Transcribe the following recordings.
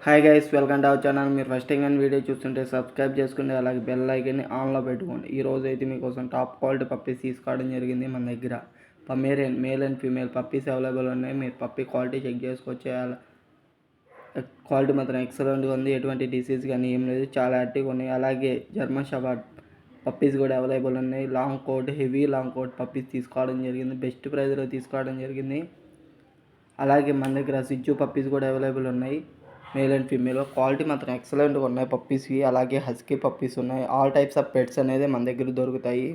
Hi guys, welcome to our channel. మీరు first time కానీ video చూస్తుంటే సబ్స్క్రైబ్ చేసుకోండి, అలాగే బెల్ ఐకాన్ని ఆన్లో పెట్టుకోండి. ఈరోజు అయితే మీకోసం టాప్ క్వాలిటీ పప్పీస్ తీసుకోవడం జరిగింది. మన దగ్గర Pomeranian male and female puppies available ఉన్నాయి. మీరు పప్పీ క్వాలిటీ చెక్ చేసుకోవచ్చు. క్వాలిటీ మాత్రం ఎక్సలెంట్గా ఉంది. ఎటువంటి డిసీజ్ కానీ ఏం లేదు, చాలా యాక్టివ్గా ఉన్నాయి. అలాగే జర్మన్ షెపర్డ్ పప్పీస్ కూడా అవైలబుల్ ఉన్నాయి. Long coat, heavy long coat puppies తీసుకోవడం జరిగింది. బెస్ట్ ప్రైస్లో తీసుకోవడం జరిగింది. అలాగే మన దగ్గర సిజ్జు పప్పీస్ కూడా అవైలబుల్ ఉన్నాయి. మేల్ అండ్ ఫీమేల్ క్వాలిటీ మాత్రం ఎక్సలెంట్గా ఉన్నాయి పప్పీస్వి. అలాగే హస్కీ పప్పీస్ ఉన్నాయి. ఆల్ టైప్స్ ఆఫ్ పెట్స్ అనేది మన దగ్గర దొరుకుతాయి.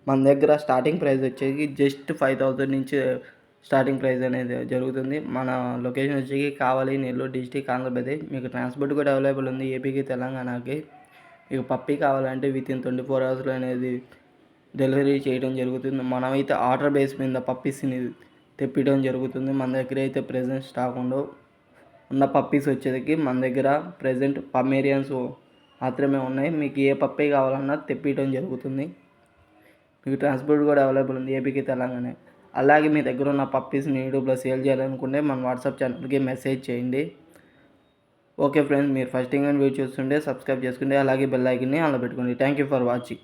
మన దగ్గర స్టార్టింగ్ ప్రైస్ వచ్చేసి జస్ట్ 5,000 నుంచి స్టార్టింగ్ ప్రైస్ అనేది జరుగుతుంది. మన లొకేషన్ వచ్చేసి కావలి, నెల్లూరు డిస్టిక్, ఆంధ్రప్రదేశ్. మీకు ట్రాన్స్పోర్ట్ కూడా అవైలబుల్ ఉంది ఏపీకి, తెలంగాణకి. మీకు పప్పీ కావాలంటే వితిన్ 24 అవర్స్లో అనేది డెలివరీ చేయడం జరుగుతుంది. మనమైతే ఆర్డర్ బేస్ మీద పప్పీస్ని తెప్పించడం జరుగుతుంది. మన దగ్గర అయితే ప్రెజెంట్ స్టాక్ ఉండవు. ఉన్న పప్పీస్ వచ్చేసరికి మన దగ్గర ప్రజెంట్ పమేరియన్స్ మాత్రమే ఉన్నాయి. మీకు ఏ పప్పీ కావాలన్నా తెప్పించడం జరుగుతుంది. మీకు ట్రాన్స్పోర్ట్ కూడా అవైలబుల్ ఉంది ఏపీకి, తెలంగాణ. అలాగే మీ దగ్గర ఉన్న పప్పీస్ని యూట్యూబ్లో సేల్ చేయాలనుకుంటే మన వాట్సాప్ ఛానల్కి మెసేజ్ చేయండి. ఓకే ఫ్రెండ్స్, మీరు ఫస్ట్ టైం వీడియో చూస్తుంటే సబ్స్క్రైబ్ చేసుకోండి, అలాగే బెల్ ఐకాన్ని ఆన్లో పెట్టుకోండి. Thank you for watching.